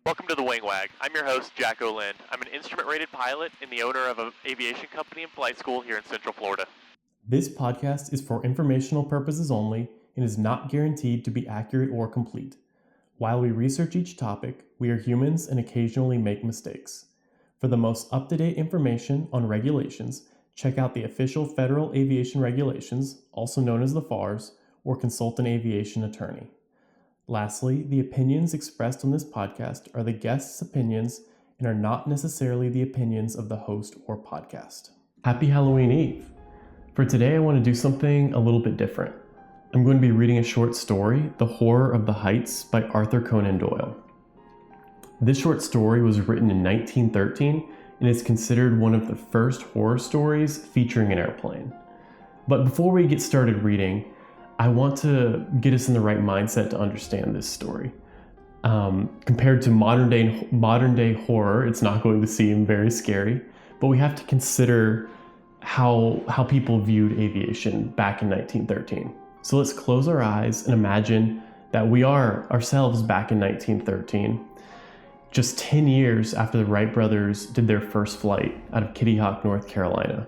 Welcome to the Wing Wag. I'm your host, Jack O'Lynn. I'm an instrument-rated pilot and the owner of an aviation company and flight school here in Central Florida. This podcast is for informational purposes only and is not guaranteed to be accurate or complete. While we research each topic, we are humans and occasionally make mistakes. For the most up-to-date information on regulations, check out the official Federal Aviation Regulations, also known as the FARs, or consult an aviation attorney. Lastly, the opinions expressed on this podcast are the guest's opinions and are not necessarily the opinions of the host or podcast. Happy Halloween Eve! For today, I want to do something a little bit different. I'm going to be reading a short story, The Horror of the Heights by Arthur Conan Doyle. This short story was written in 1913 and is considered one of the first horror stories featuring an airplane. But before we get started reading, I want to get us in the right mindset to understand this story. Compared to modern day horror, it's not going to seem very scary, but we have to consider how people viewed aviation back in 1913. So let's close our eyes and imagine that we are ourselves back in 1913, just 10 years after the Wright brothers did their first flight out of Kitty Hawk, North Carolina.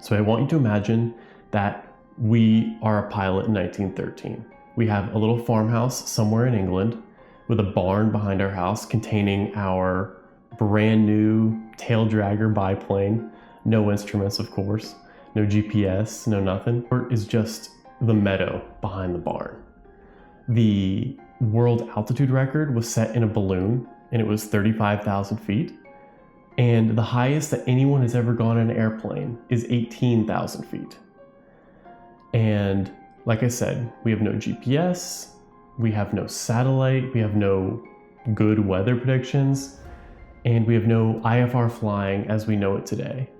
So I want you to imagine that we are a pilot in 1913. We have a little farmhouse somewhere in England with a barn behind our house containing our brand new tail dragger biplane. No instruments, of course, no GPS, no nothing. It is just the meadow behind the barn. The world altitude record was set in a balloon and it was 35,000 feet. And the highest that anyone has ever gone in an airplane is 18,000 feet. And like I said, we have no GPS, we have no satellite, we have no good weather predictions, and we have no IFR flying as we know it today.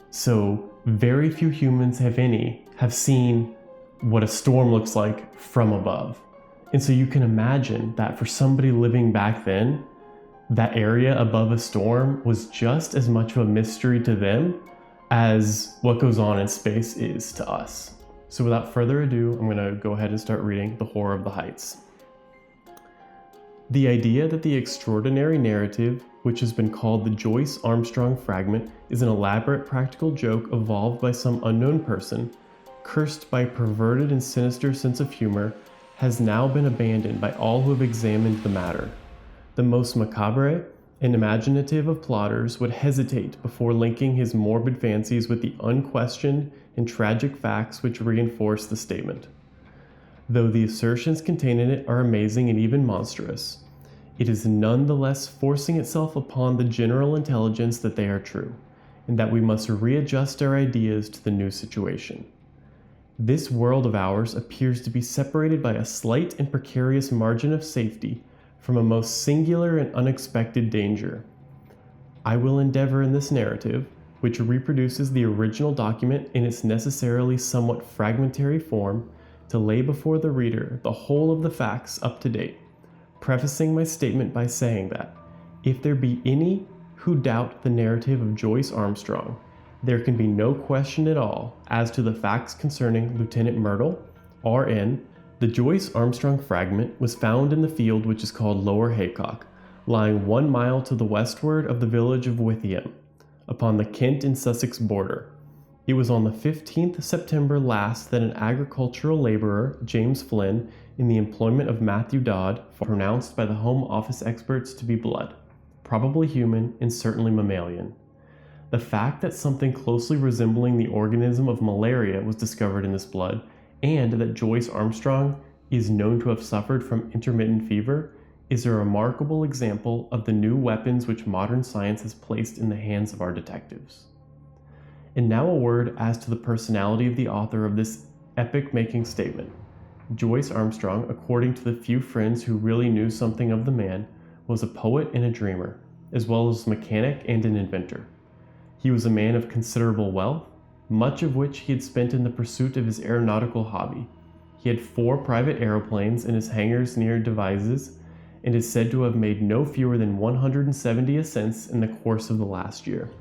So very few humans, if any, have seen what a storm looks like from above. And so you can imagine that for somebody living back then, that area above a storm was just as much of a mystery to them as what goes on in space is to us. So without further ado, I'm going to go ahead and start reading The Horror of the Heights. The idea that the extraordinary narrative, which has been called the Joyce Armstrong fragment, is an elaborate practical joke evolved by some unknown person, cursed by a perverted and sinister sense of humor, has now been abandoned by all who have examined the matter. The most macabre and imaginative of plotters would hesitate before linking his morbid fancies with the unquestioned and tragic facts which reinforce the statement. Though the assertions contained in it are amazing and even monstrous, it is none the less forcing itself upon the general intelligence that they are true, and that we must readjust our ideas to the new situation. This world of ours appears to be separated by a slight and precarious margin of safety from a most singular and unexpected danger. I will endeavor in this narrative, which reproduces the original document in its necessarily somewhat fragmentary form, to lay before the reader the whole of the facts up to date, prefacing my statement by saying that, if there be any who doubt the narrative of Joyce Armstrong, there can be no question at all as to the facts concerning Lieutenant Myrtle, R.N. The Joyce Armstrong fragment was found in the field which is called Lower Haycock, lying 1 mile to the westward of the village of Withyham, upon the Kent and Sussex border. It was on the 15th September last that an agricultural laborer, James Flynn, in the employment of Matthew Dodd, pronounced by the Home Office experts to be blood, probably human and certainly mammalian. The fact that something closely resembling the organism of malaria was discovered in this blood, and that Joyce Armstrong is known to have suffered from intermittent fever, is a remarkable example of the new weapons which modern science has placed in the hands of our detectives. And now a word as to the personality of the author of this epic-making statement. Joyce Armstrong, according to the few friends who really knew something of the man, was a poet and a dreamer, as well as a mechanic and an inventor. He was a man of considerable wealth, much of which he had spent in the pursuit of his aeronautical hobby. He had 4 private aeroplanes in his hangars near Devizes, and is said to have made no fewer than 170 ascents in the course of the last year.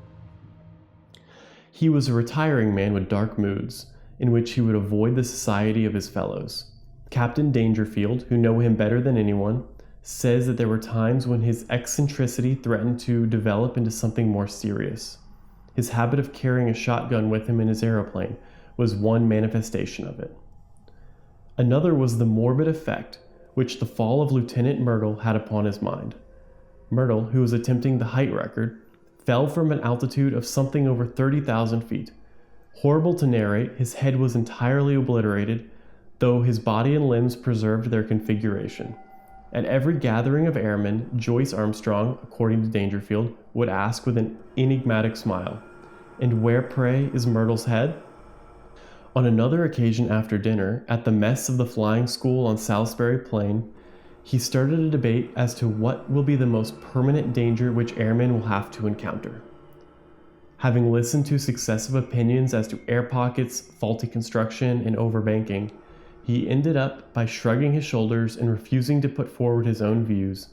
He was a retiring man with dark moods, in which he would avoid the society of his fellows. Captain Dangerfield, who knew him better than anyone, says that there were times when his eccentricity threatened to develop into something more serious. His habit of carrying a shotgun with him in his aeroplane was one manifestation of it. Another was the morbid effect which the fall of Lieutenant Myrtle had upon his mind. Myrtle, who was attempting the height record, fell from an altitude of something over 30,000 feet. Horrible to narrate, his head was entirely obliterated, though his body and limbs preserved their configuration. At every gathering of airmen, Joyce Armstrong, according to Dangerfield, would ask with an enigmatic smile, "And where, pray, is Myrtle's head?" On another occasion after dinner, at the mess of the flying school on Salisbury Plain, he started a debate as to what will be the most permanent danger which airmen will have to encounter. Having listened to successive opinions as to air pockets, faulty construction, and overbanking, he ended up by shrugging his shoulders and refusing to put forward his own views,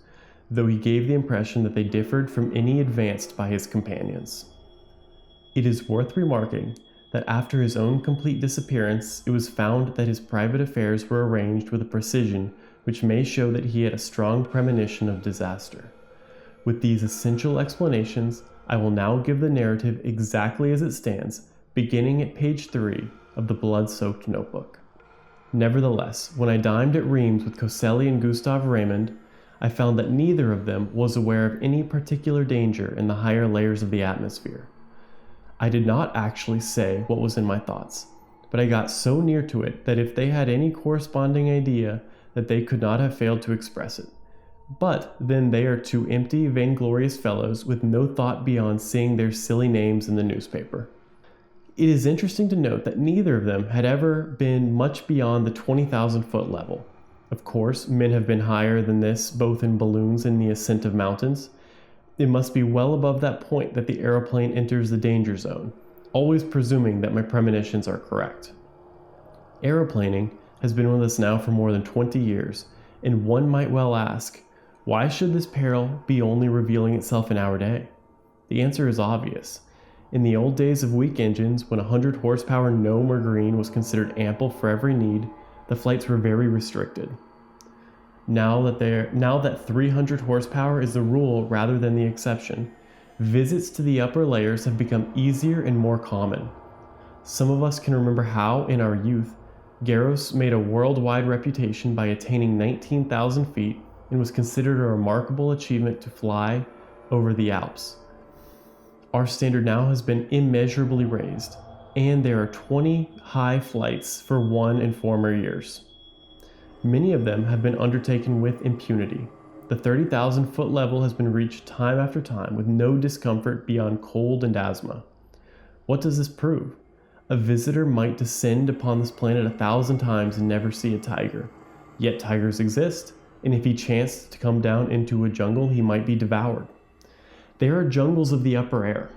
though he gave the impression that they differed from any advanced by his companions. It is worth remarking that after his own complete disappearance, it was found that his private affairs were arranged with a precision which may show that he had a strong premonition of disaster. With these essential explanations, I will now give the narrative exactly as it stands, beginning at page 3 of the blood-soaked notebook. Nevertheless, when I dined at Rheims with Coselli and Gustave Raymond, I found that neither of them was aware of any particular danger in the higher layers of the atmosphere. I did not actually say what was in my thoughts, but I got so near to it that if they had any corresponding idea, that they could not have failed to express it. But then they are two empty, vainglorious fellows with no thought beyond seeing their silly names in the newspaper. It is interesting to note that neither of them had ever been much beyond the 20,000-foot level. Of course, men have been higher than this, both in balloons and the ascent of mountains. It must be well above that point that the aeroplane enters the danger zone, always presuming that my premonitions are correct. Aeroplaning has been with us now for more than 20 years, and one might well ask, why should this peril be only revealing itself in our day? The answer is obvious. In the old days of weak engines, when 100 horsepower gnome or green was considered ample for every need, the flights were very restricted. Now that 300 horsepower is the rule rather than the exception, visits to the upper layers have become easier and more common. Some of us can remember how, in our youth, Garros made a worldwide reputation by attaining 19,000 feet and was considered a remarkable achievement to fly over the Alps. Our standard now has been immeasurably raised, and there are 20 high flights for one in former years. Many of them have been undertaken with impunity. The 30,000-foot level has been reached time after time with no discomfort beyond cold and asthma. What does this prove? A visitor might descend upon this planet 1,000 times and never see a tiger. Yet tigers exist, and if he chanced to come down into a jungle, he might be devoured. There are jungles of the upper air,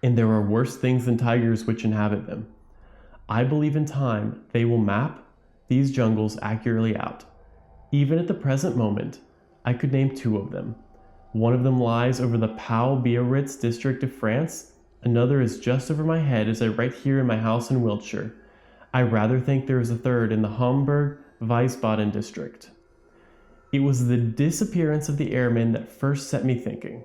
and there are worse things than tigers which inhabit them. I believe in time they will map these jungles accurately out. Even at the present moment, I could name two of them. One of them lies over the Pau-Biarritz district of France. Another is just over my head as I write here in my house in Wiltshire. I rather think there is a third in the Homburg-Wiesbaden district. It was the disappearance of the airmen that first set me thinking.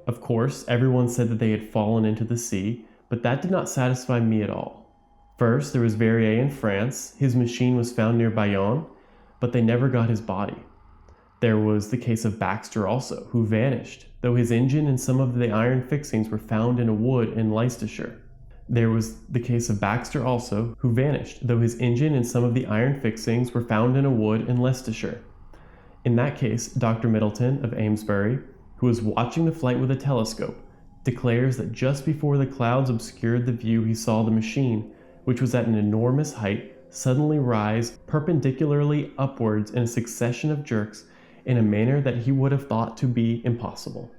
Of course, everyone said that they had fallen into the sea, but that did not satisfy me at all. First, there was Verrier in France. His machine was found near Bayonne, but they never got his body. There was the case of Baxter also, who vanished, though his engine and some of the iron fixings were found in a wood in Leicestershire. There was the case of Baxter also, who vanished, though his engine and some of the iron fixings were found in a wood in Leicestershire. In that case, Dr. Middleton of Amesbury, who was watching the flight with a telescope, declares that just before the clouds obscured the view he saw the machine, which was at an enormous height, suddenly rise perpendicularly upwards in a succession of jerks in a manner that he would have thought to be impossible.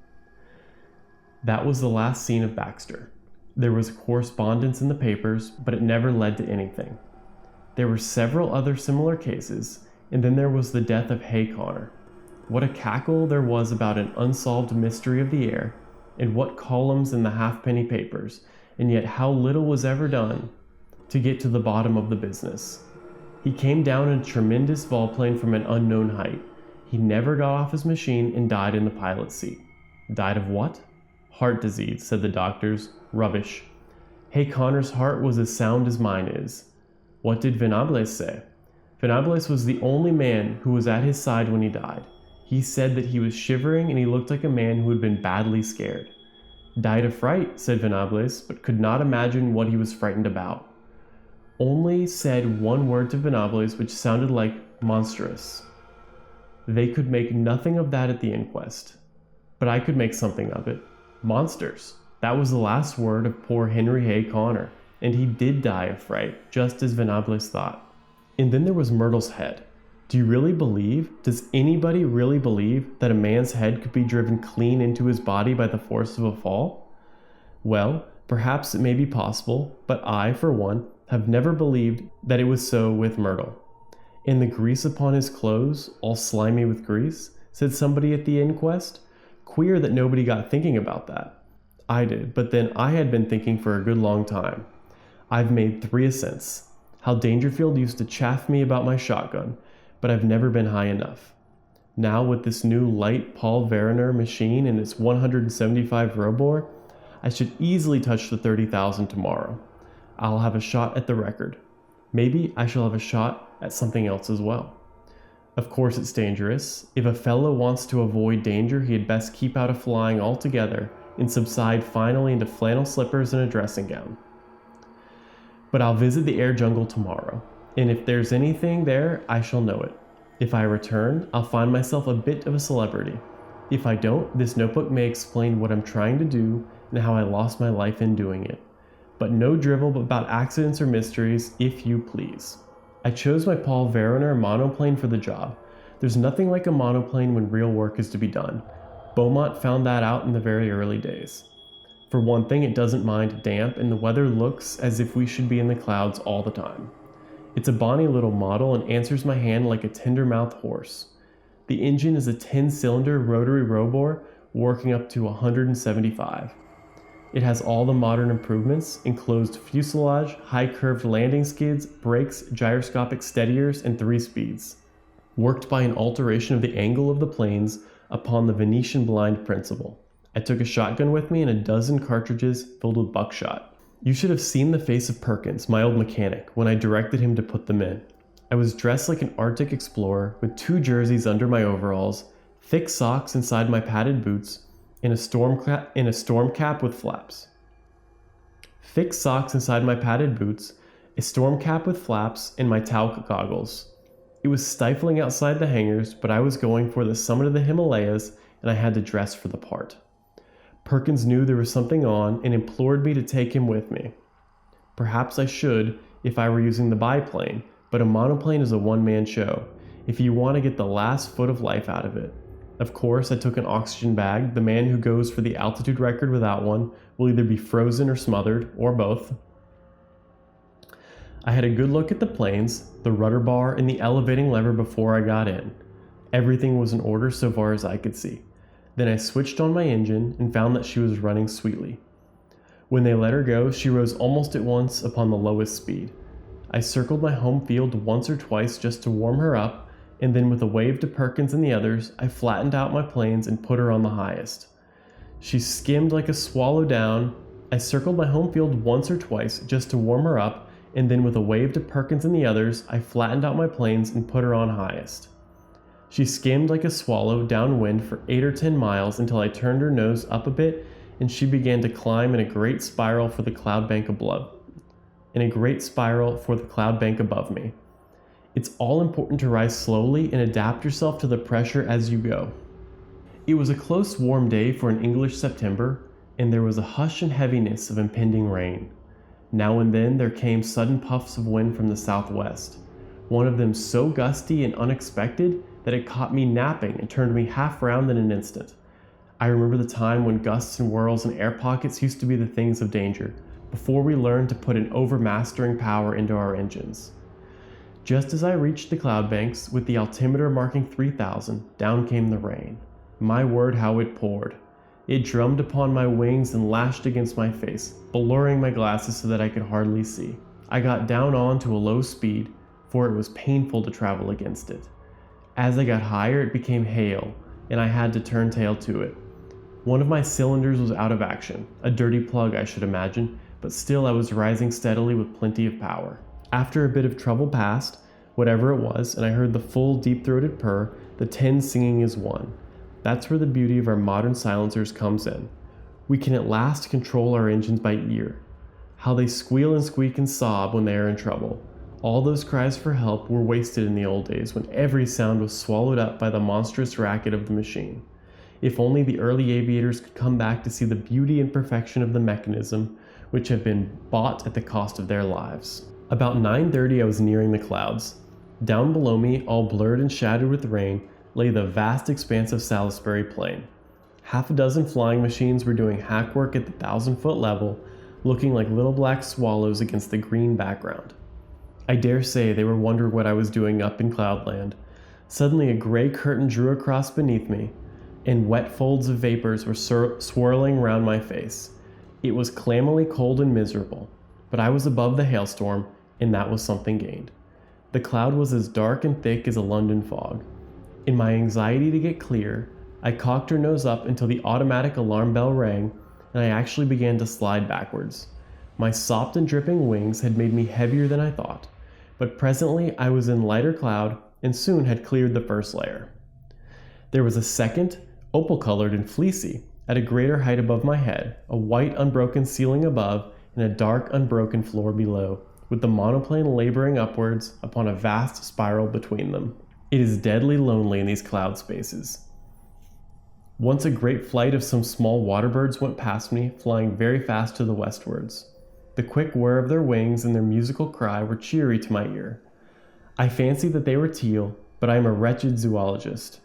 That was the last seen of Baxter. There was correspondence in the papers, but it never led to anything. There were several other similar cases, and then there was the death of Hay Connor. What a cackle there was about an unsolved mystery of the air, and what columns in the halfpenny papers, and yet how little was ever done to get to the bottom of the business. He came down in a tremendous volplane from an unknown height. He never got off his machine and died in the pilot's seat. Died of what? Heart disease, said the doctors. Rubbish. Hey, Connor's heart was as sound as mine is. What did Venables say? Venables was the only man who was at his side when he died. He said that he was shivering and he looked like a man who had been badly scared. Died of fright, said Venables, but could not imagine what he was frightened about. Only said one word to Venables which sounded like monstrous. They could make nothing of that at the inquest. But I could make something of it. Monsters. That was the last word of poor Henry Hay Connor, and he did die of fright, just as Venables thought. And then there was Myrtle's head. Do you really believe, does anybody really believe that a man's head could be driven clean into his body by the force of a fall? Well, perhaps it may be possible, but I, for one, have never believed that it was so with Myrtle. And the grease upon his clothes, all slimy with grease, said somebody at the inquest. Queer that nobody got thinking about that. I did, but then I had been thinking for a good long time. I've made 3 ascents. How Dangerfield used to chaff me about my shotgun, but I've never been high enough. Now with this new light Paul Verner machine and its 175 Robor, I should easily touch the 30,000 tomorrow. I'll have a shot at the record. Maybe I shall have a shot at something else as well. Of course it's dangerous. If a fellow wants to avoid danger, he had best keep out of flying altogether and subside finally into flannel slippers and a dressing gown. But I'll visit the air jungle tomorrow, and if there's anything there, I shall know it. If I return, I'll find myself a bit of a celebrity. If I don't, this notebook may explain what I'm trying to do and how I lost my life in doing it. But no drivel about accidents or mysteries, if you please. I chose my Paul Verner monoplane for the job. There's nothing like a monoplane when real work is to be done. Beaumont found that out in the very early days. For one thing, it doesn't mind damp, and the weather looks as if we should be in the clouds all the time. It's a bonny little model and answers my hand like a tender-mouthed horse. The engine is a 10-cylinder rotary Robor working up to 175. It has all the modern improvements: enclosed fuselage, high-curved landing skids, brakes, gyroscopic steadiers, and 3 speeds. Worked by an alteration of the angle of the planes upon the Venetian blind principle. I took a shotgun with me and a dozen cartridges filled with buckshot. You should have seen the face of Perkins, my old mechanic, when I directed him to put them in. I was dressed like an Arctic explorer with 2 jerseys under my overalls, thick socks inside my padded boots, and a storm cap with flaps. Thick socks inside my padded boots, a storm cap with flaps, and my talc goggles. It was stifling outside the hangars, but I was going for the summit of the Himalayas, and I had to dress for the part. Perkins knew there was something on and implored me to take him with me. Perhaps I should if I were using the biplane, but a monoplane is a one-man show, if you want to get the last foot of life out of it. Of course, I took an oxygen bag. The man who goes for the altitude record without one will either be frozen or smothered, or both. I had a good look at the planes, the rudder bar, and the elevating lever before I got in. Everything was in order so far as I could see. Then I switched on my engine and found that she was running sweetly. When they let her go, she rose almost at once upon the lowest speed. I circled my home field once or twice just to warm her up, and then with a wave to Perkins and the others, I flattened out my planes and put her on the highest. She skimmed like a swallow down. I circled my home field once or twice just to warm her up, and then with a wave to Perkins and the others, I flattened out my planes and put her on highest. She skimmed like a swallow downwind for 8 or 10 miles until I turned her nose up a bit, and she began to climb in a great spiral for the cloud bank above. Me. It's all important to rise slowly and adapt yourself to the pressure as you go. It was a close, warm day for an English September, and there was a hush and heaviness of impending rain. Now and then there came sudden puffs of wind from the southwest, one of them so gusty and unexpected that it caught me napping and turned me half round in an instant. I remember the time when gusts and whirls and air pockets used to be the things of danger, before we learned to put an overmastering power into our engines. Just as I reached the cloud banks, with the altimeter marking 3,000, down came the rain. My word, how it poured. It drummed upon my wings and lashed against my face, blurring my glasses so that I could hardly see. I got down on to a low speed, for it was painful to travel against it. As I got higher, it became hail, and I had to turn tail to it. One of my cylinders was out of action, a dirty plug I should imagine, but still I was rising steadily with plenty of power. After a bit of trouble passed, whatever it was, and I heard the full deep-throated purr, the 10 singing as one. That's where the beauty of our modern silencers comes in. We can at last control our engines by ear. How they squeal and squeak and sob when they are in trouble. All those cries for help were wasted in the old days when every sound was swallowed up by the monstrous racket of the machine. If only the early aviators could come back to see the beauty and perfection of the mechanism, which have been bought at the cost of their lives. About 9:30 I was nearing the clouds. Down below me, all blurred and shadowed with rain, lay the vast expanse of Salisbury Plain. Half a dozen flying machines were doing hack work at the 1,000-foot level, looking like little black swallows against the green background. I dare say they were wondering what I was doing up in Cloudland. Suddenly a gray curtain drew across beneath me, and wet folds of vapors were swirling round my face. It was clammily cold and miserable, but I was above the hailstorm, and that was something gained. The cloud was as dark and thick as a London fog. In my anxiety to get clear, I cocked her nose up until the automatic alarm bell rang, and I actually began to slide backwards. My sopped and dripping wings had made me heavier than I thought, but presently I was in lighter cloud and soon had cleared the first layer. There was a second, opal-colored and fleecy, at a greater height above my head, a white unbroken ceiling above, and a dark unbroken floor below, with the monoplane laboring upwards upon a vast spiral between them. It is deadly lonely in these cloud spaces. Once a great flight of some small water birds went past me, flying very fast to the westwards. The quick whir of their wings and their musical cry were cheery to my ear. I fancied that they were teal, but I am a wretched zoologist.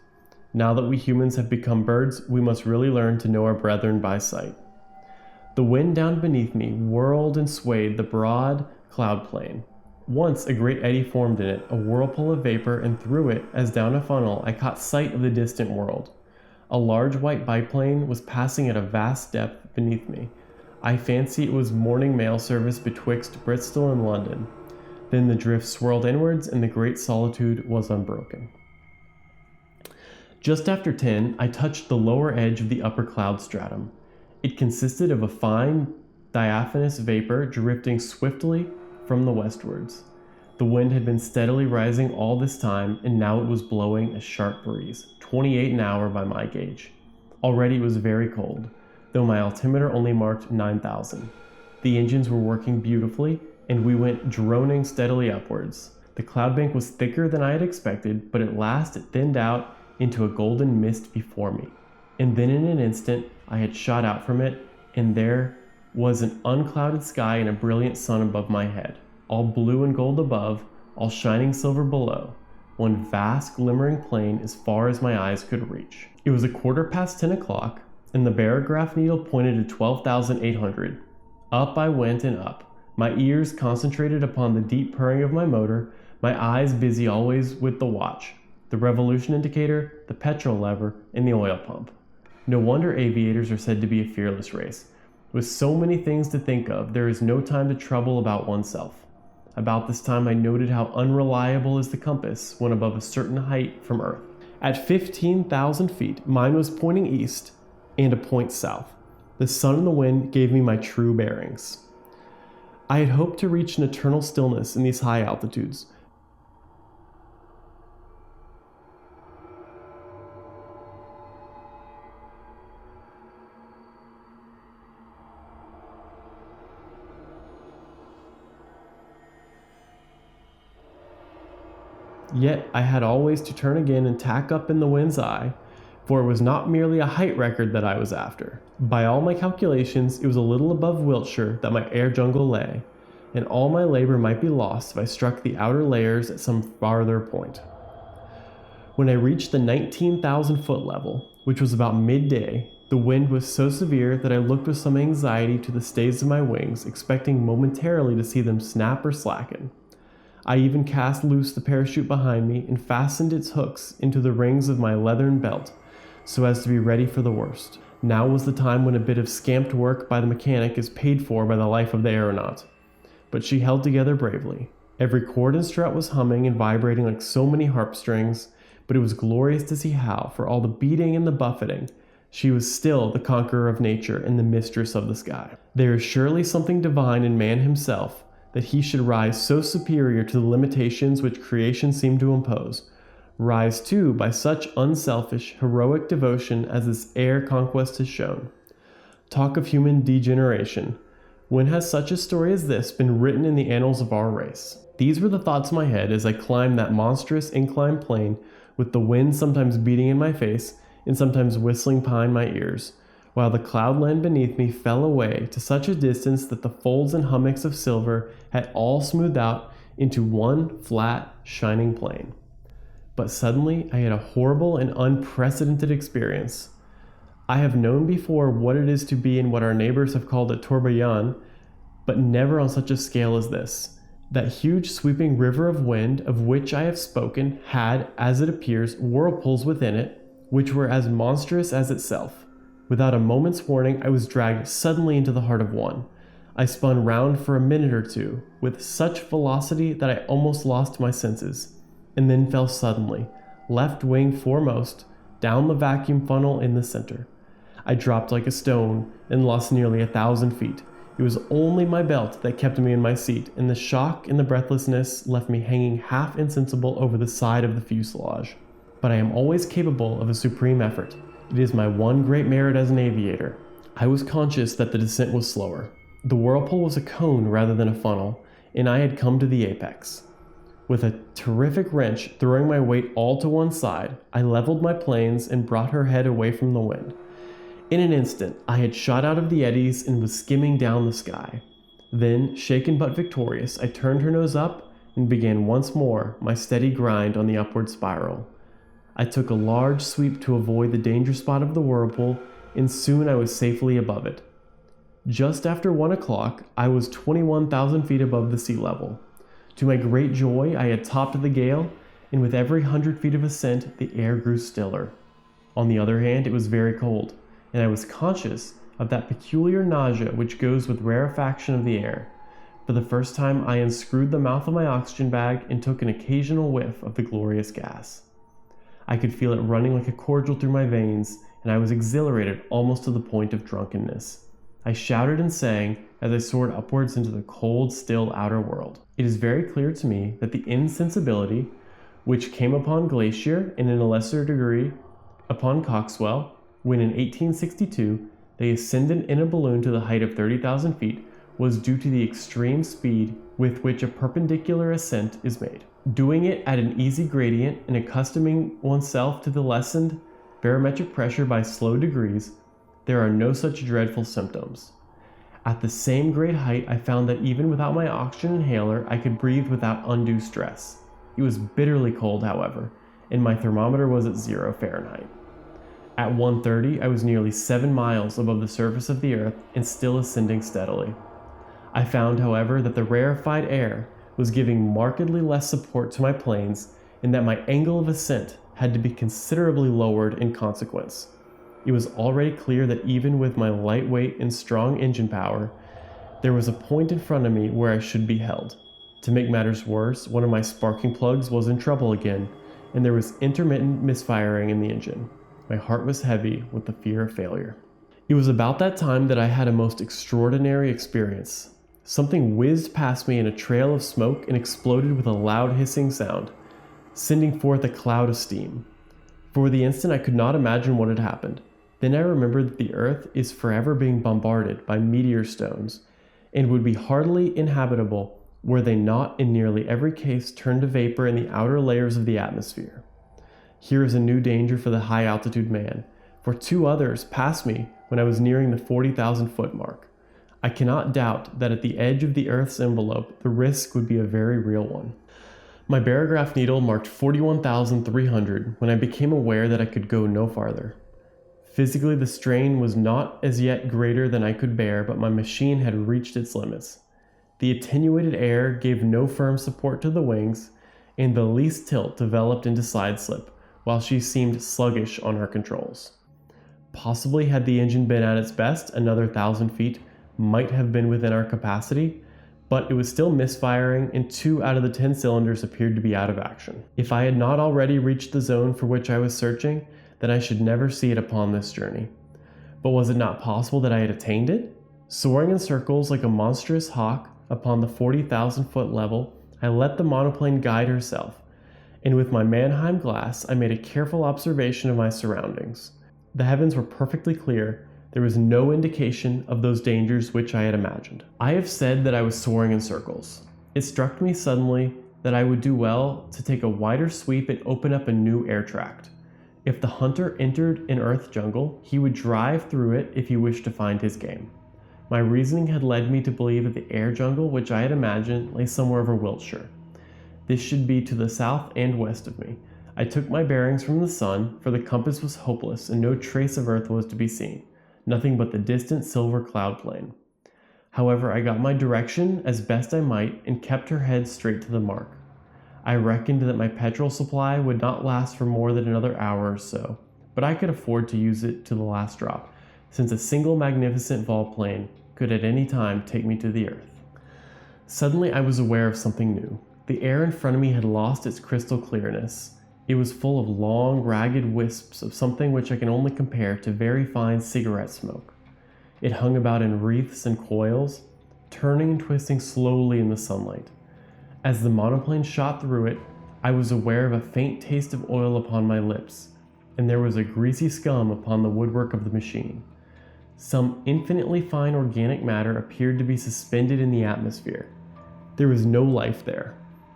Now that we humans have become birds, we must really learn to know our brethren by sight. The wind down beneath me whirled and swayed the broad cloud plain. Once a great eddy formed in it, a whirlpool of vapor, and through it, as down a funnel, I caught sight of the distant world. A large white biplane was passing at a vast depth beneath me. I fancy it was morning mail service betwixt Bristol and London. Then the drift swirled inwards, and the great solitude was unbroken. Just after 10, I touched the lower edge of the upper cloud stratum. It consisted of a fine, diaphanous vapor drifting swiftly from the westwards. The wind had been steadily rising all this time, and now it was blowing a sharp breeze, 28 an hour by my gauge. Already it was very cold, though my altimeter only marked 9,000. The engines were working beautifully, and we went droning steadily upwards. The cloud bank was thicker than I had expected, but at last it thinned out into a golden mist before me. And then in an instant, I had shot out from it, and there was an unclouded sky and a brilliant sun above my head, all blue and gold above, all shining silver below, one vast glimmering plain as far as my eyes could reach. It was 10 o'clock, and the barograph needle pointed to 12,800. Up I went and up, my ears concentrated upon the deep purring of my motor, my eyes busy always with the watch, the revolution indicator, the petrol lever, and the oil pump. No wonder aviators are said to be a fearless race. With so many things to think of, there is no time to trouble about oneself. About this time I noted how unreliable is the compass when above a certain height from Earth. At 15,000 feet, mine was pointing east and a point south. The sun and the wind gave me my true bearings. I had hoped to reach an eternal stillness in these high altitudes. Yet I had always to turn again and tack up in the wind's eye, for it was not merely a height record that I was after. By all my calculations, it was a little above Wiltshire that my air jungle lay, and all my labor might be lost if I struck the outer layers at some farther point. When I reached the 19,000 foot level, which was about midday, the wind was so severe that I looked with some anxiety to the stays of my wings, expecting momentarily to see them snap or slacken. I even cast loose the parachute behind me and fastened its hooks into the rings of my leathern belt, so as to be ready for the worst. Now was the time when a bit of scamped work by the mechanic is paid for by the life of the aeronaut. But she held together bravely. Every cord and strut was humming and vibrating like so many harp strings. but it was glorious to see how, for all the beating and the buffeting, she was still the conqueror of nature and the mistress of the sky. There is surely something divine in man himself, that he should rise so superior to the limitations which creation seemed to impose, rise too by such unselfish, heroic devotion as this air conquest has shown. Talk of human degeneration. When has such a story as this been written in the annals of our race? These were the thoughts in my head as I climbed that monstrous inclined plane, with the wind sometimes beating in my face and sometimes whistling behind my ears, while the cloudland beneath me fell away to such a distance that the folds and hummocks of silver had all smoothed out into one flat, shining plain. But suddenly I had a horrible and unprecedented experience. I have known before what it is to be in what our neighbors have called a tourbillon, but never on such a scale as this. That huge sweeping river of wind of which I have spoken had, as it appears, whirlpools within it, which were as monstrous as itself. Without a moment's warning, I was dragged suddenly into the heart of one. I spun round for a minute or two, with such velocity that I almost lost my senses, and then fell suddenly, left wing foremost, down the vacuum funnel in the center. I dropped like a stone and lost nearly 1,000 feet. It was only my belt that kept me in my seat, and the shock and the breathlessness left me hanging half insensible over the side of the fuselage. But I am always capable of a supreme effort. It is my one great merit as an aviator. I was conscious that the descent was slower. The whirlpool was a cone rather than a funnel, and I had come to the apex. With a terrific wrench, throwing my weight all to one side, I leveled my planes and brought her head away from the wind. In an instant, I had shot out of the eddies and was skimming down the sky. Then, shaken but victorious, I turned her nose up and began once more my steady grind on the upward spiral. I took a large sweep to avoid the danger spot of the whirlpool, and soon I was safely above it. Just after 1 o'clock, I was 21,000 feet above the sea level. To my great joy, I had topped the gale, and with every 100 feet of ascent, the air grew stiller. On the other hand, it was very cold, and I was conscious of that peculiar nausea which goes with rarefaction of the air. For the first time, I unscrewed the mouth of my oxygen bag and took an occasional whiff of the glorious gas. I could feel it running like a cordial through my veins, and I was exhilarated almost to the point of drunkenness. I shouted and sang as I soared upwards into the cold, still outer world. It is very clear to me that the insensibility which came upon Glacier and in a lesser degree upon Coxwell, when in 1862 they ascended in a balloon to the height of 30,000 feet, was due to the extreme speed with which a perpendicular ascent is made. Doing it at an easy gradient and accustoming oneself to the lessened barometric pressure by slow degrees, there are no such dreadful symptoms. At the same great height, I found that even without my oxygen inhaler, I could breathe without undue stress. It was bitterly cold, however, and my thermometer was at 0 Fahrenheit. At 1:30, I was nearly 7 miles above the surface of the earth and still ascending steadily. I found, however, that the rarefied air was giving markedly less support to my planes, and that my angle of ascent had to be considerably lowered in consequence. It was already clear that even with my light weight and strong engine power, there was a point in front of me where I should be held. To make matters worse, one of my sparking plugs was in trouble again, and there was intermittent misfiring in the engine. My heart was heavy with the fear of failure. It was about that time that I had a most extraordinary experience. Something whizzed past me in a trail of smoke and exploded with a loud hissing sound, sending forth a cloud of steam. For the instant I could not imagine what had happened. Then I remembered that the earth is forever being bombarded by meteor stones, and would be hardly inhabitable were they not in nearly every case turned to vapor in the outer layers of the atmosphere. Here is a new danger for the high altitude man, for 2 others passed me when I was nearing the 40,000 foot mark. I cannot doubt that at the edge of the Earth's envelope, the risk would be a very real one. My barograph needle marked 41,300 when I became aware that I could go no farther. Physically, the strain was not as yet greater than I could bear, but my machine had reached its limits. The attenuated air gave no firm support to the wings, and the least tilt developed into side slip, while she seemed sluggish on her controls. Possibly, had the engine been at its best, another 1,000 feet might have been within our capacity, but it was still misfiring, and 2 out of the 10 cylinders appeared to be out of action. If I had not already reached the zone for which I was searching, then I should never see it upon this journey. But was it not possible that I had attained it? Soaring in circles like a monstrous hawk upon the 40,000-foot level, I let the monoplane guide herself, and with my Mannheim glass I made a careful observation of my surroundings. The heavens were perfectly clear. There was no indication of those dangers which I had imagined. I have said that I was soaring in circles. It struck me suddenly that I would do well to take a wider sweep and open up a new air tract. If the hunter entered an earth jungle, he would drive through it if he wished to find his game. My reasoning had led me to believe that the air jungle which I had imagined lay somewhere over Wiltshire. This should be to the south and west of me. I took my bearings from the sun, for the compass was hopeless and no trace of earth was to be seen, nothing but the distant silver cloud plain. However, I got my direction as best I might and kept her head straight to the mark. I reckoned that my petrol supply would not last for more than another hour or so, but I could afford to use it to the last drop, since a single magnificent volplane could at any time take me to the earth. Suddenly I was aware of something new. The air in front of me had lost its crystal clearness. It was full of long, ragged wisps of something which I can only compare to very fine cigarette smoke. It hung about in wreaths and coils, turning and twisting slowly in the sunlight. As the monoplane shot through it, I was aware of a faint taste of oil upon my lips, and there was a greasy scum upon the woodwork of the machine. Some infinitely fine organic matter appeared to be suspended in the atmosphere. There was no life there.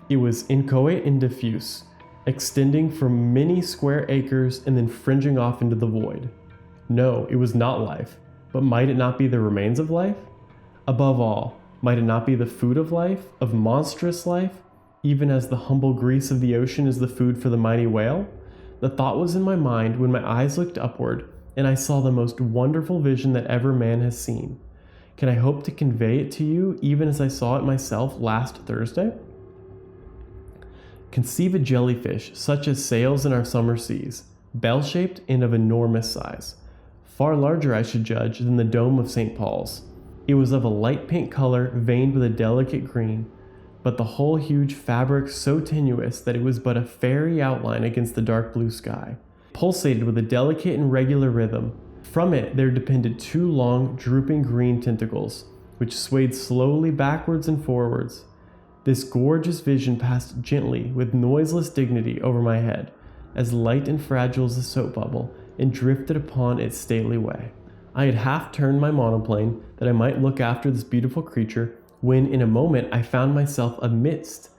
It was inchoate and diffuse, extending for many square acres and then fringing off into the void. No, it was not life, but might it not be the remains of life? Above all, might it not be the food of life, of monstrous life, even as the humble grease of the ocean is the food for the mighty whale? The thought was in my mind when my eyes looked upward, and I saw the most wonderful vision that ever man has seen. Can I hope to convey it to you even as I saw it myself last Thursday? Conceive a jellyfish such as sails in our summer seas, bell-shaped and of enormous size, far larger, I should judge, than the dome of St. Paul's. It was of a light pink color veined with a delicate green, but the whole huge fabric so tenuous that it was but a fairy outline against the dark blue sky, pulsated with a delicate and regular rhythm. From it there depended 2 long, drooping green tentacles, which swayed slowly backwards and forwards. This gorgeous vision passed gently, with noiseless dignity, over my head, as light and fragile as a soap bubble, and drifted upon its stately way. I had half turned my monoplane that I might look after this beautiful creature, when in a moment I found myself amidst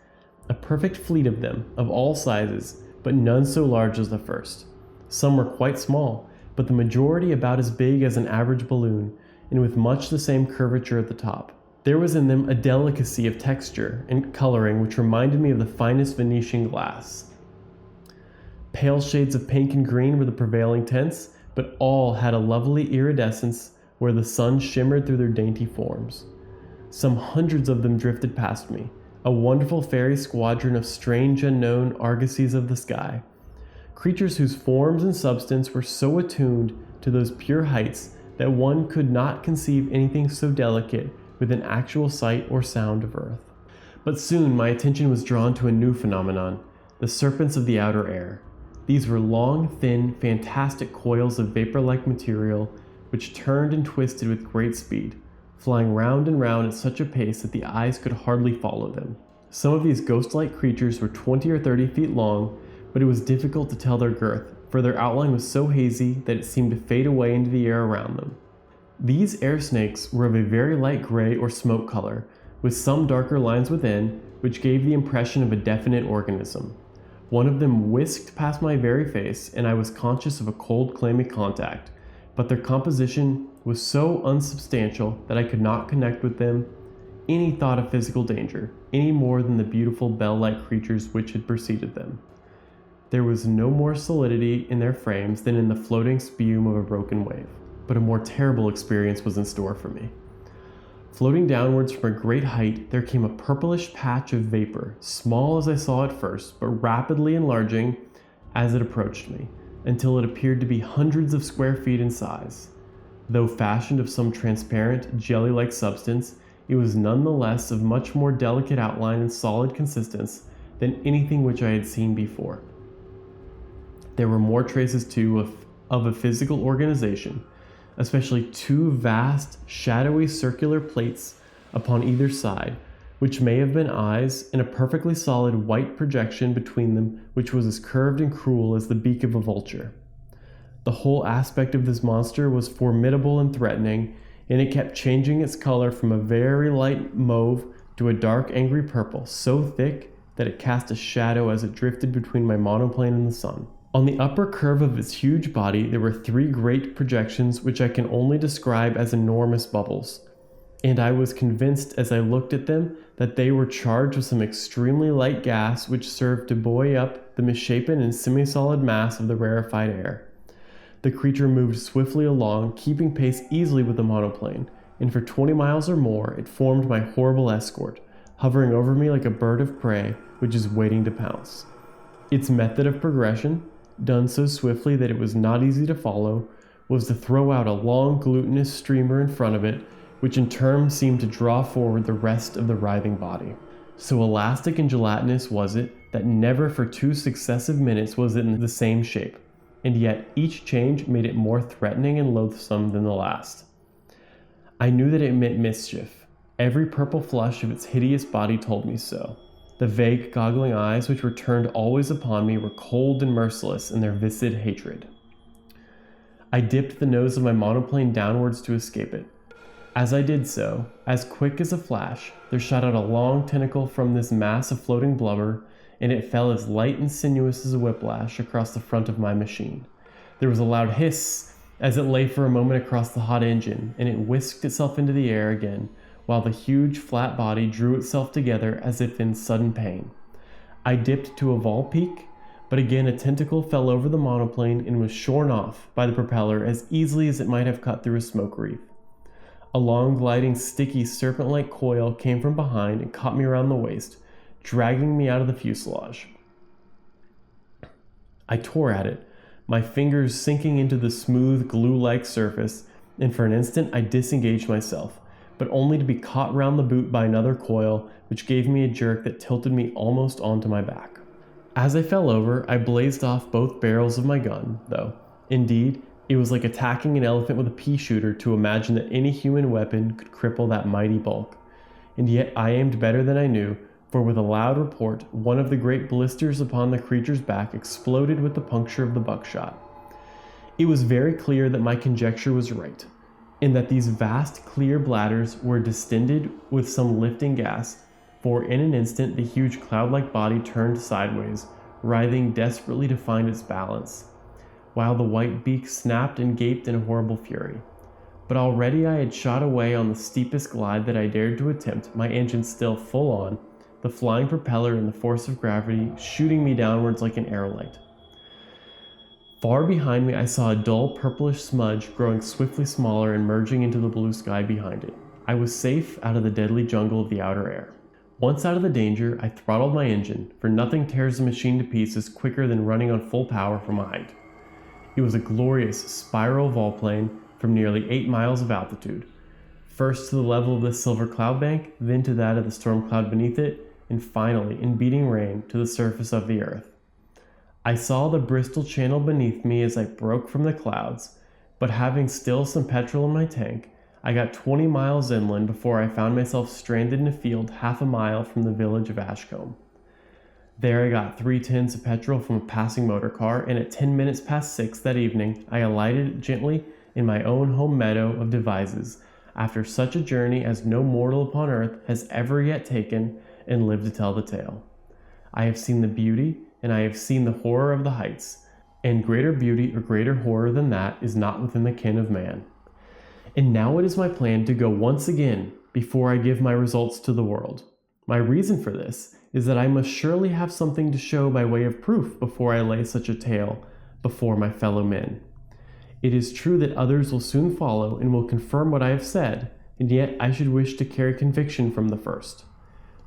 a perfect fleet of them, of all sizes, but none so large as the first. Some were quite small, but the majority about as big as an average balloon, and with much the same curvature at the top. There was in them a delicacy of texture and coloring which reminded me of the finest Venetian glass. Pale shades of pink and green were the prevailing tints, but all had a lovely iridescence where the sun shimmered through their dainty forms. Some hundreds of them drifted past me, a wonderful fairy squadron of strange unknown argosies of the sky, creatures whose forms and substance were so attuned to those pure heights that one could not conceive anything so delicate within actual sight or sound of earth. But soon my attention was drawn to a new phenomenon, the serpents of the outer air. These were long, thin, fantastic coils of vapor-like material which turned and twisted with great speed, flying round and round at such a pace that the eyes could hardly follow them. Some of these ghost-like creatures were 20 or 30 feet long, but it was difficult to tell their girth, for their outline was so hazy that it seemed to fade away into the air around them. These air snakes were of a very light gray or smoke color, with some darker lines within, which gave the impression of a definite organism. One of them whisked past my very face, and I was conscious of a cold, clammy contact, but their composition was so unsubstantial that I could not connect with them any thought of physical danger, any more than the beautiful bell-like creatures which had preceded them. There was no more solidity in their frames than in the floating spume of a broken wave, but a more terrible experience was in store for me. Floating downwards from a great height, there came a purplish patch of vapor, small as I saw at first, but rapidly enlarging as it approached me, until it appeared to be hundreds of square feet in size. Though fashioned of some transparent, jelly-like substance, it was nonetheless of much more delicate outline and solid consistence than anything which I had seen before. There were more traces too of a physical organization, especially two vast, shadowy circular plates upon either side, which may have been eyes, and a perfectly solid white projection between them which was as curved and cruel as the beak of a vulture. The whole aspect of this monster was formidable and threatening, and it kept changing its color from a very light mauve to a dark angry purple, so thick that it cast a shadow as it drifted between my monoplane and the sun. On the upper curve of its huge body there were three great projections which I can only describe as enormous bubbles, and I was convinced as I looked at them that they were charged with some extremely light gas which served to buoy up the misshapen and semi-solid mass of the rarefied air. The creature moved swiftly along, keeping pace easily with the monoplane, and for 20 miles or more it formed my horrible escort, hovering over me like a bird of prey which is waiting to pounce. Its method of progression, done so swiftly that it was not easy to follow, was to throw out a long glutinous streamer in front of it, which in turn seemed to draw forward the rest of the writhing body. So elastic and gelatinous was it that never for 2 successive minutes was it in the same shape, and yet each change made it more threatening and loathsome than the last. I knew that it meant mischief. Every purple flush of its hideous body told me so. The vague, goggling eyes which were turned always upon me were cold and merciless in their viscid hatred. I dipped the nose of my monoplane downwards to escape it. As I did so, as quick as a flash, there shot out a long tentacle from this mass of floating blubber, and it fell as light and sinuous as a whiplash across the front of my machine. There was a loud hiss as it lay for a moment across the hot engine, and it whisked itself into the air again, while the huge flat body drew itself together as if in sudden pain. I dipped to a vol peak, but again a tentacle fell over the monoplane and was shorn off by the propeller as easily as it might have cut through a smoke wreath. A long, gliding, sticky, serpent-like coil came from behind and caught me around the waist, dragging me out of the fuselage. I tore at it, my fingers sinking into the smooth, glue-like surface, and for an instant I disengaged myself, but only to be caught round the boot by another coil, which gave me a jerk that tilted me almost onto my back. As I fell over, I blazed off both barrels of my gun, though, indeed, it was like attacking an elephant with a pea shooter to imagine that any human weapon could cripple that mighty bulk. And yet I aimed better than I knew, for with a loud report, one of the great blisters upon the creature's back exploded with the puncture of the buckshot. It was very clear that my conjecture was right, in that these vast clear bladders were distended with some lifting gas, for in an instant the huge cloud-like body turned sideways, writhing desperately to find its balance, while the white beak snapped and gaped in horrible fury. But already I had shot away on the steepest glide that I dared to attempt, my engine still full on, the flying propeller and the force of gravity shooting me downwards like an aerolite. Far behind me I saw a dull purplish smudge growing swiftly smaller and merging into the blue sky behind it. I was safe out of the deadly jungle of the outer air. Once out of the danger, I throttled my engine, for nothing tears the machine to pieces quicker than running on full power from a height. It was a glorious spiral volplane from nearly 8 miles of altitude, first to the level of the silver cloud bank, then to that of the storm cloud beneath it, and finally, in beating rain, to the surface of the earth. I saw the Bristol Channel beneath me as I broke from the clouds, but having still some petrol in my tank, I got 20 miles inland before I found myself stranded in a field half a mile from the village of Ashcombe. There I got 3 tins of petrol from a passing motor car, and at 10 minutes past 6 that evening, I alighted gently in my own home meadow of Devizes, after such a journey as no mortal upon earth has ever yet taken, and lived to tell the tale. I have seen the beauty, and I have seen the horror of the heights, and greater beauty or greater horror than that is not within the ken of man. And now it is my plan to go once again before I give my results to the world. My reason for this is that I must surely have something to show by way of proof before I lay such a tale before my fellow men. It is true that others will soon follow and will confirm what I have said, and yet I should wish to carry conviction from the first.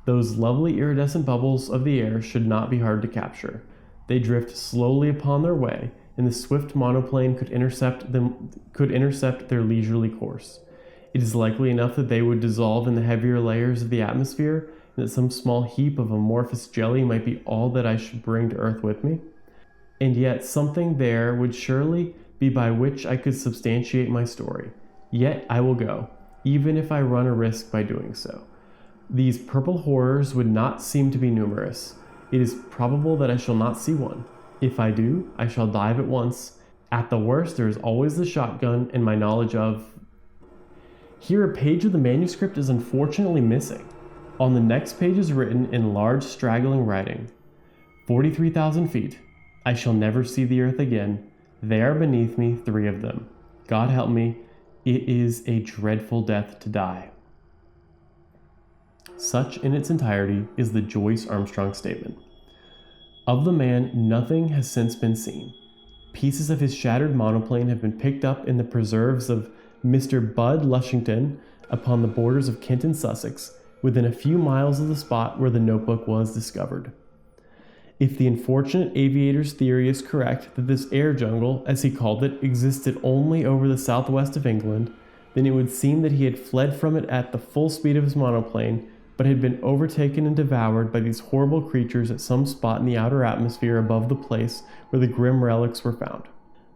Those lovely iridescent bubbles of the air should not be hard to capture. They drift slowly upon their way, and the swift monoplane could intercept their leisurely course. It is likely enough that they would dissolve in the heavier layers of the atmosphere, and that some small heap of amorphous jelly might be all that I should bring to Earth with me. And yet something there would surely be by which I could substantiate my story. Yet I will go, even if I run a risk by doing so. These purple horrors would not seem to be numerous. It is probable that I shall not see one. If I do, I shall dive at once. At the worst, there is always the shotgun and my knowledge of... Here a page of the manuscript is unfortunately missing. On the next page is written in large straggling writing, 43,000 feet. I shall never see the earth again. They are beneath me, 3 of them. God help me, it is a dreadful death to die. Such in its entirety is the Joyce Armstrong statement. Of the man, nothing has since been seen. Pieces of his shattered monoplane have been picked up in the preserves of Mr. Bud Lushington upon the borders of Kent and Sussex, within a few miles of the spot where the notebook was discovered. If the unfortunate aviator's theory is correct that this air jungle, as he called it, existed only over the southwest of England, then it would seem that he had fled from it at the full speed of his monoplane, but had been overtaken and devoured by these horrible creatures at some spot in the outer atmosphere above the place where the grim relics were found.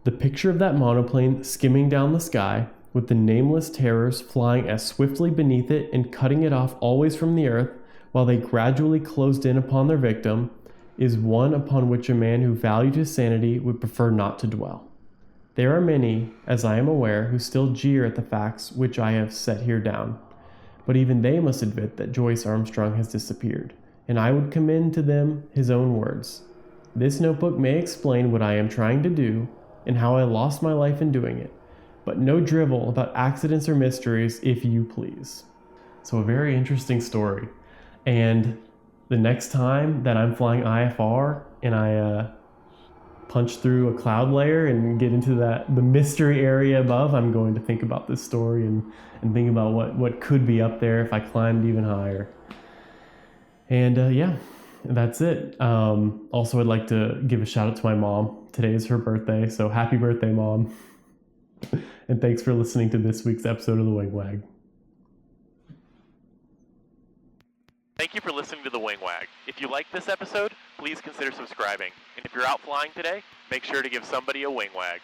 The picture of that monoplane skimming down the sky, with the nameless terrors flying as swiftly beneath it and cutting it off always from the earth, while they gradually closed in upon their victim, is one upon which a man who valued his sanity would prefer not to dwell. There are many, as I am aware, who still jeer at the facts which I have set here down, but even they must admit that Joyce Armstrong has disappeared, and I would commend to them his own words. This notebook may explain what I am trying to do, and how I lost my life in doing it, but no drivel about accidents or mysteries, if you please. So a very interesting story. And the next time that I'm flying IFR and I punch through a cloud layer and get into the mystery area above, I'm going to think about this story and think about what could be up there if I climbed even higher. And yeah, that's it. Also, I'd like to give a shout out to my mom. Today is her birthday, so happy birthday, Mom. And thanks for listening to this week's episode of The Wing Wag. Thank you for listening to The Wing Wag. If you liked this episode, please consider subscribing. And if you're out flying today, make sure to give somebody a wing wag.